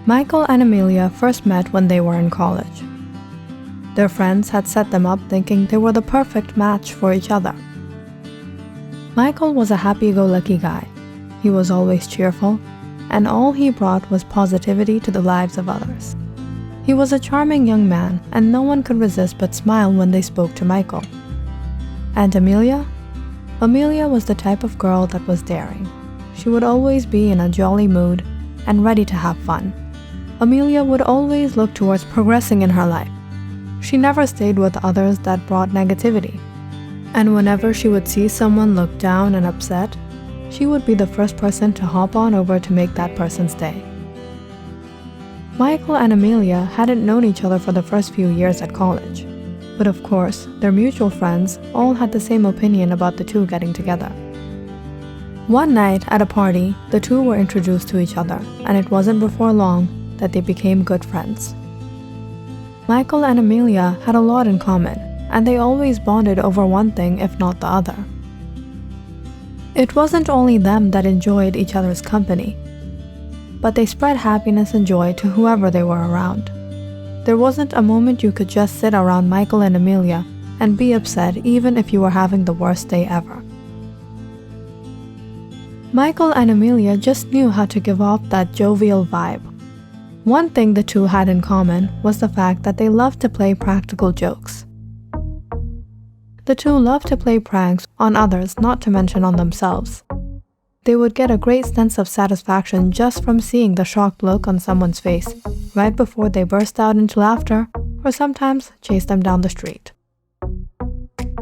Michael and Amelia first met when they were in college. Their friends had set them up thinking they were the perfect match for each other. Michael was a happy-go-lucky guy. He was always cheerful, and all he brought was positivity to the lives of others. He was a charming young man, and no one could resist but smile when they spoke to Michael. And Amelia? Amelia was the type of girl that was daring. She would always be in a jolly mood and ready to have fun. Amelia would always look towards progressing in her life. She never stayed with others that brought negativity. And whenever she would see someone look down and upset, she would be the first person to hop on over to make that person's day. Michael and Amelia hadn't known each other for the first few years at college. But of course, their mutual friends all had the same opinion about the two getting together. One night at a party, the two were introduced to each other, and it wasn't before long that they became good friends. Michael and Amelia had a lot in common, and they always bonded over one thing if not the other. It wasn't only them that enjoyed each other's company, but they spread happiness and joy to whoever they were around. There wasn't a moment you could just sit around Michael and Amelia and be upset even if you were having the worst day ever. Michael and Amelia just knew how to give off that jovial vibe. One thing the two had in common was the fact that they loved to play practical jokes. The two loved to play pranks on others, not to mention on themselves. They would get a great sense of satisfaction just from seeing the shocked look on someone's face right before they burst out into laughter or sometimes chase them down the street.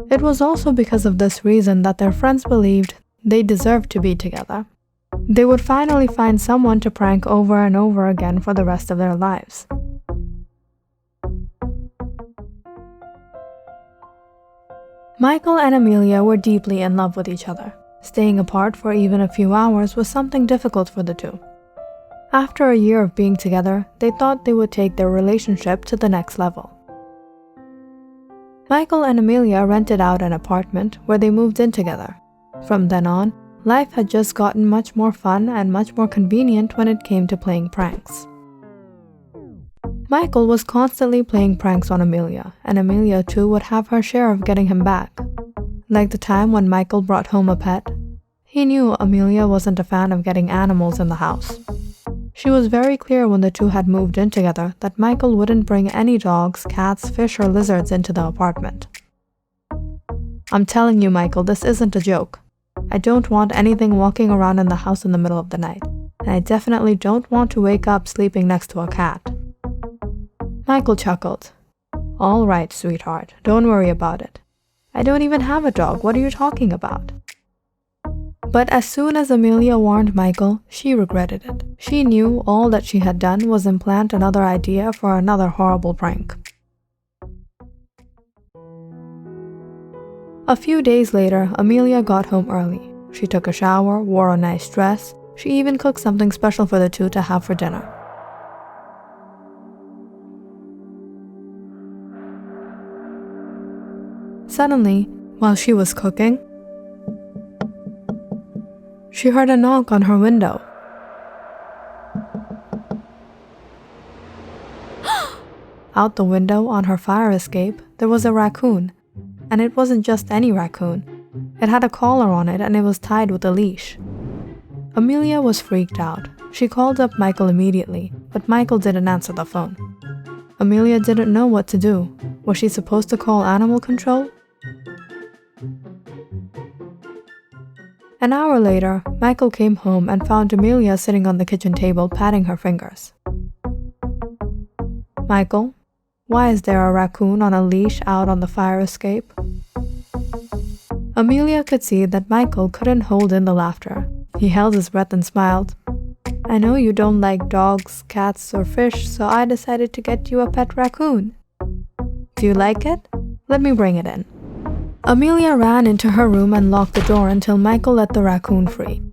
It was also because of this reason that their friends believed they deserved to be together. They would finally find someone to prank over and over again for the rest of their lives. Michael and Amelia were deeply in love with each other. Staying apart for even a few hours was something difficult for the two. After a year of being together, they thought they would take their relationship to the next level. Michael and Amelia rented out an apartment where they moved in together. From then on, life had just gotten much more fun and much more convenient when it came to playing pranks. Michael was constantly playing pranks on Amelia, and Amelia too would have her share of getting him back. Like the time when Michael brought home a pet. He knew Amelia wasn't a fan of getting animals in the house. She was very clear when the two had moved in together that Michael wouldn't bring any dogs, cats, fish, or lizards into the apartment. "I'm telling you, Michael, this isn't a joke. I don't want anything walking around in the house in the middle of the night, and I definitely don't want to wake up sleeping next to a cat." Michael chuckled. "All right, sweetheart, don't worry about it. I don't even have a dog, what are you talking about?" But as soon as Amelia warned Michael, she regretted it. She knew all that she had done was implant another idea for another horrible prank. A few days later, Amelia got home early. She took a shower, wore a nice dress. She even cooked something special for the two to have for dinner. Suddenly, while she was cooking, she heard a knock on her window. Out the window on her fire escape, there was a raccoon. And it wasn't just any raccoon. It had a collar on it and it was tied with a leash. Amelia was freaked out. She called up Michael immediately, but Michael didn't answer the phone. Amelia didn't know what to do. Was she supposed to call animal control? An hour later, Michael came home and found Amelia sitting on the kitchen table patting her fingers. "Michael, why is there a raccoon on a leash out on the fire escape?" Amelia could see that Michael couldn't hold in the laughter. He held his breath and smiled. "I know you don't like dogs, cats, or fish, so I decided to get you a pet raccoon. Do you like it? Let me bring it in." Amelia ran into her room and locked the door until Michael let the raccoon free.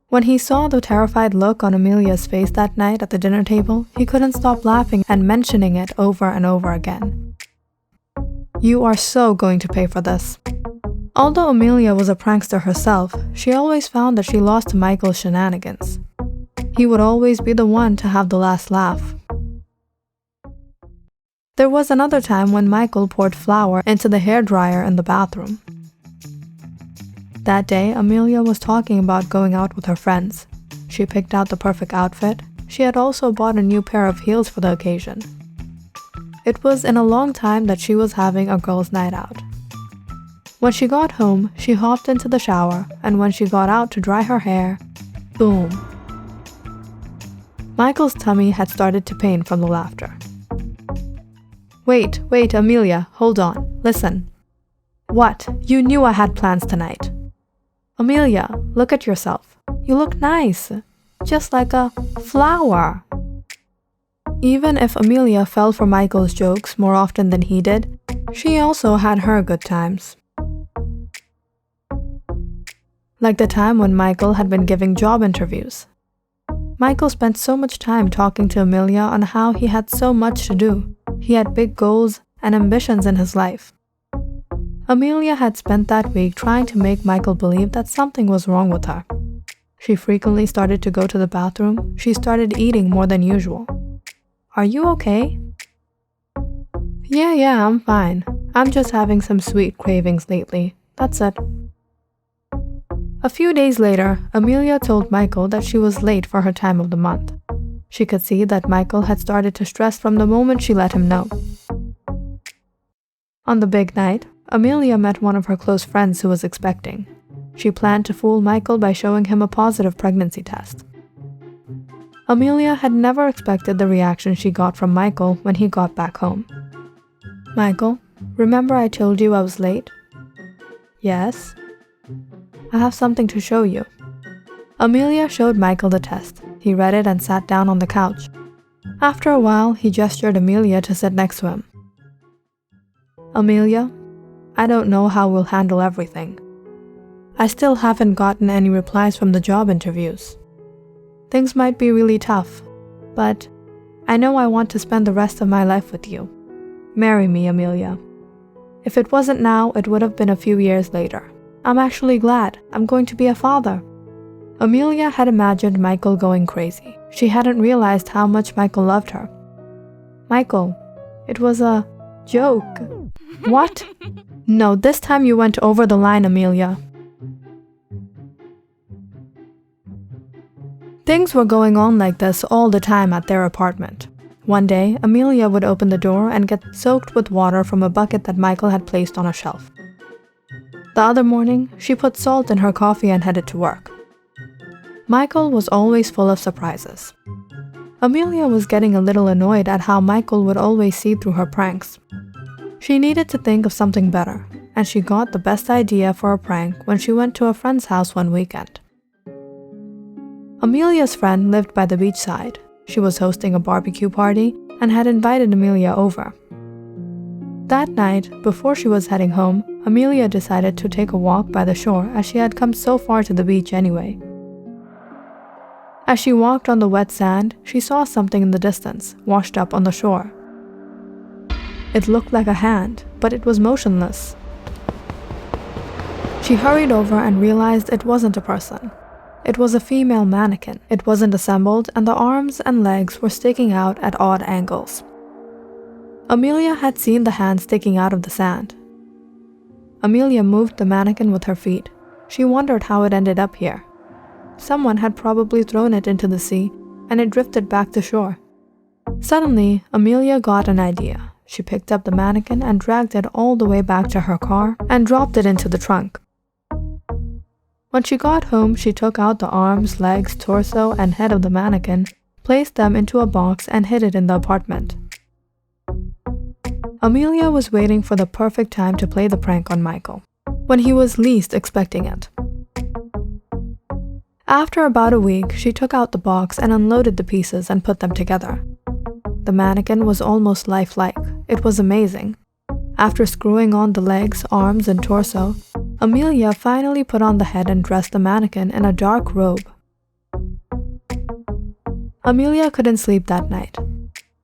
When he saw the terrified look on Amelia's face that night at the dinner table, he couldn't stop laughing and mentioning it over and over again. "You are so going to pay for this." Although Amelia was a prankster herself, she always found that she lost to Michael's shenanigans. He would always be the one to have the last laugh. There was another time when Michael poured flour into the hairdryer in the bathroom. That day, Amelia was talking about going out with her friends. She picked out the perfect outfit. She had also bought a new pair of heels for the occasion. It was in a long time that she was having a girls' night out. When she got home, she hopped into the shower, and when she got out to dry her hair, boom! Michael's tummy had started to pain from the laughter. Wait, Amelia, hold on, listen. What? You knew I had plans tonight. Amelia, look at yourself. You look nice, just like a flower. Even if Amelia fell for Michael's jokes more often than he did, she also had her good times. Like the time when Michael had been giving job interviews. Michael spent so much time talking to Amelia on how he had so much to do. He had big goals and ambitions in his life. Amelia had spent that week trying to make Michael believe that something was wrong with her. She frequently started to go to the bathroom. She started eating more than usual. Are you okay? Yeah, I'm fine. I'm just having some sweet cravings lately. That's it. A few days later, Amelia told Michael that she was late for her time of the month. She could see that Michael had started to stress from the moment she let him know. On the big night, Amelia met one of her close friends who was expecting. She planned to fool Michael by showing him a positive pregnancy test. Amelia had never expected the reaction she got from Michael when he got back home. Michael, remember I told you I was late? Yes. I have something to show you. Amelia showed Michael the test. He read it and sat down on the couch. After a while, he gestured Amelia to sit next to him. Amelia, I don't know how we'll handle everything. I still haven't gotten any replies from the job interviews. Things might be really tough, but I know I want to spend the rest of my life with you. Marry me, Amelia. If it wasn't now, it would have been a few years later. I'm actually glad. I'm going to be a father. Amelia had imagined Michael going crazy. She hadn't realized how much Michael loved her. Michael, it was a joke. What? No, this time you went over the line, Amelia. Things were going on like this all the time at their apartment. One day, Amelia would open the door and get soaked with water from a bucket that Michael had placed on a shelf. The other morning, she put salt in her coffee and headed to work. Michael was always full of surprises. Amelia was getting a little annoyed at how Michael would always see through her pranks. She needed to think of something better, and she got the best idea for a prank when she went to a friend's house one weekend. Amelia's friend lived by the beachside. She was hosting a barbecue party and had invited Amelia over. That night, before she was heading home, Amelia decided to take a walk by the shore as she had come so far to the beach anyway. As she walked on the wet sand, she saw something in the distance, washed up on the shore. It looked like a hand, but it was motionless. She hurried over and realized it wasn't a person. It was a female mannequin. It wasn't assembled, and the arms and legs were sticking out at odd angles. Amelia had seen the hand sticking out of the sand. Amelia moved the mannequin with her feet. She wondered how it ended up here. Someone had probably thrown it into the sea, and it drifted back to shore. Suddenly, Amelia got an idea. She picked up the mannequin and dragged it all the way back to her car and dropped it into the trunk. When she got home, she took out the arms, legs, torso, and head of the mannequin, placed them into a box, and hid it in the apartment. Amelia was waiting for the perfect time to play the prank on Michael, when he was least expecting it. After about a week, she took out the box and unloaded the pieces and put them together. The mannequin was almost lifelike. It was amazing. After screwing on the legs, arms, and torso, Amelia finally put on the head and dressed the mannequin in a dark robe. Amelia couldn't sleep that night.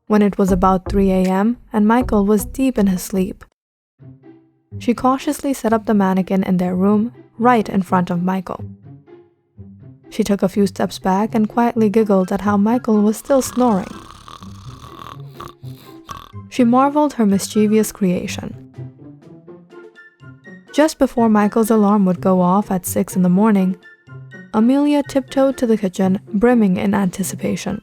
When it was about 3 a.m. and Michael was deep in his sleep, she cautiously set up the mannequin in their room, right in front of Michael. She took a few steps back and quietly giggled at how Michael was still snoring. She marveled her mischievous creation. Just before Michael's alarm would go off at 6 in the morning, Amelia tiptoed to the kitchen, brimming in anticipation.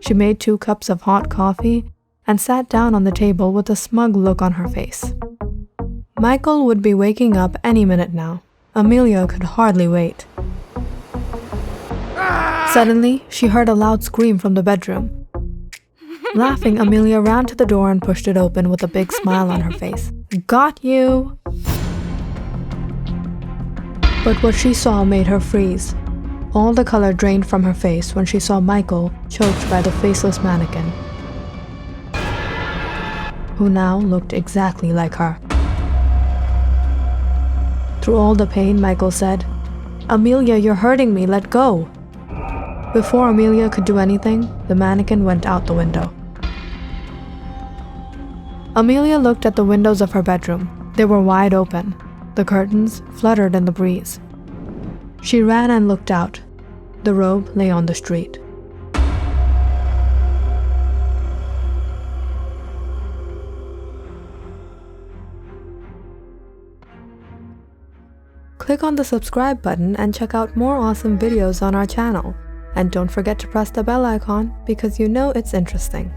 She made 2 cups of hot coffee and sat down on the table with a smug look on her face. Michael would be waking up any minute now. Amelia could hardly wait. Suddenly, she heard a loud scream from the bedroom. Laughing, Amelia ran to the door and pushed it open with a big smile on her face. "Got you!" But what she saw made her freeze. All the color drained from her face when she saw Michael choked by the faceless mannequin, who now looked exactly like her. Through all the pain, Michael said, "Amelia, you're hurting me, let go." Before Amelia could do anything, the mannequin went out the window. Amelia looked at the windows of her bedroom. They were wide open. The curtains fluttered in the breeze. She ran and looked out. The robe lay on the street. Click on the subscribe button and check out more awesome videos on our channel. And don't forget to press the bell icon because you know it's interesting.